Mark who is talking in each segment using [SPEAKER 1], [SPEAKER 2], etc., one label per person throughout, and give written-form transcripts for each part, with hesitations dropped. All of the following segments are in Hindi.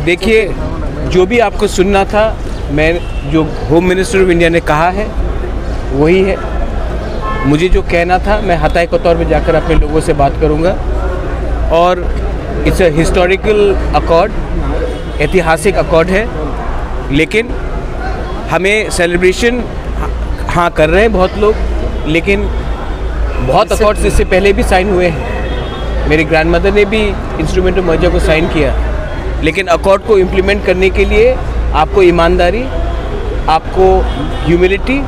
[SPEAKER 1] देखिए, जो भी आपको सुनना था, मैं जो होम मिनिस्टर ऑफ इंडिया ने कहा है वही है। मुझे जो कहना था मैं हताई कोतवार में जाकर अपने लोगों से बात करूंगा। और इट्स अ हिस्टोरिकल अकॉर्ड, ऐतिहासिक अकॉर्ड है, लेकिन हमें सेलिब्रेशन हाँ कर रहे हैं बहुत लोग, लेकिन बहुत अकॉर्ड्स इससे पहले भी साइन हुए हैं। मेरी ग्रैंडमदर ने भी इंस्ट्रूमेंट ऑफ मर्जर को साइन किया, लेकिन अकॉर्ड को इम्प्लीमेंट करने के लिए आपको ईमानदारी, आपको ह्यूमिलिटी,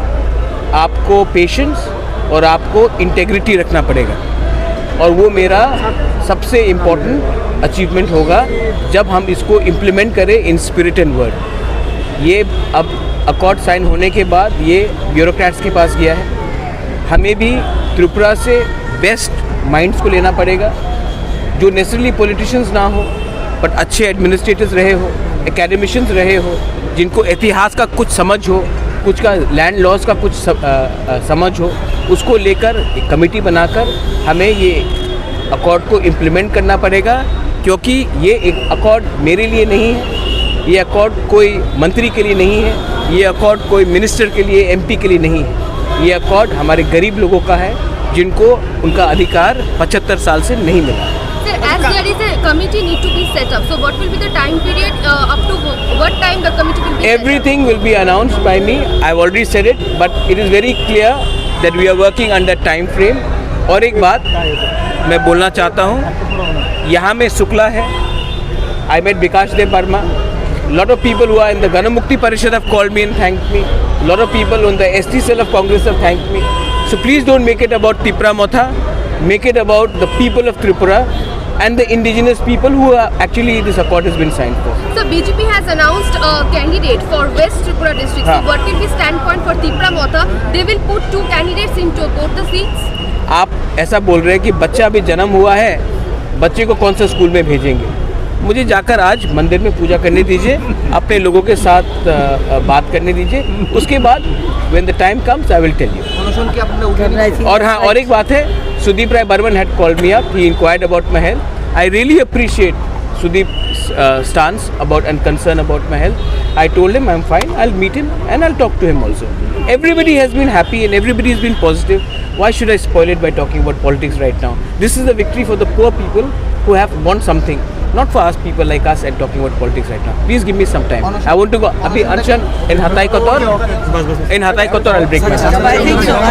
[SPEAKER 1] आपको पेशेंस और आपको इंटेग्रिटी रखना पड़ेगा। और वो मेरा सबसे इम्पोर्टेंट अचीवमेंट होगा जब हम इसको इम्प्लीमेंट करें इन स्पिरिट एंड वर्ड। ये अब अकॉर्ड साइन होने के बाद ये ब्यूरोक्रेट्स के पास गया है। हमें भी त्रिपुरा से बेस्ट माइंड्स को लेना पड़ेगा, जो नेसेसरली पॉलिटिशियंस ना हो बट अच्छे एडमिनिस्ट्रेटर्स रहे हो, एकेडमिशियंस रहे हो, जिनको इतिहास का कुछ समझ हो, कुछ का लैंड लॉज का कुछ समझ हो, उसको लेकर एक कमेटी बनाकर हमें ये अकॉर्ड को इम्प्लीमेंट करना पड़ेगा। क्योंकि ये एक अकॉर्ड मेरे लिए नहीं है, ये अकॉर्ड कोई मंत्री के लिए नहीं है, ये अकॉर्ड कोई मिनिस्टर के लिए, एमपी के लिए नहीं है। ये अकॉर्ड हमारे गरीब लोगों का है, जिनको उनका अधिकार 75 साल से नहीं मिला।
[SPEAKER 2] Sir, as there is a committee need to be set up, so what will be the time period up to what time the committee will be
[SPEAKER 1] Everything will be announced by me. I've already said it, but it is very clear that we are working under time frame. और एक बात मैं बोलना चाहता हूँ, यहाँ में शुक्ला है, I met Bikash Dev Verma. Lot of people who are in the Ganamukti Parishad have called me and thanked me. Lot of people on the ST cell of Congress have thanked me. So please don't make it about Tipra Motha. Make it about the people of Tripura and the indigenous people who are actually this accord has been signed for.
[SPEAKER 2] So BJP has announced a candidate for West Tripura district. So what will be standpoint for Tipra Motha? They will put 2 candidates into both the seats.
[SPEAKER 1] आप ऐसा बोल रहे हैं कि बच्चा अभी जन्म हुआ है, बच्चे को कौन सा स्कूल में भेजेंगे? मुझे जाकर आज मंदिर में पूजा करने दीजिए, अपने लोगों के साथ बात करने दीजिए, उसके बाद when the time comes I will tell you. और हाँ, और एक बात है, Sudeep Rai Burman had called me up. He inquired about my health. I really appreciate Sudeep's stance about and concern about my health. I told him I'm fine. I'll meet him and I'll talk to him also. Everybody has been happy and everybody has been positive. Why should I spoil it by talking about politics right now? This is a victory for the poor people who have want something. Not for us people like us and talking about politics right now. Please give me some time. I want to go. Abhi Anshan in Hatai Kotor. In Hatai Kotor I'll break myself.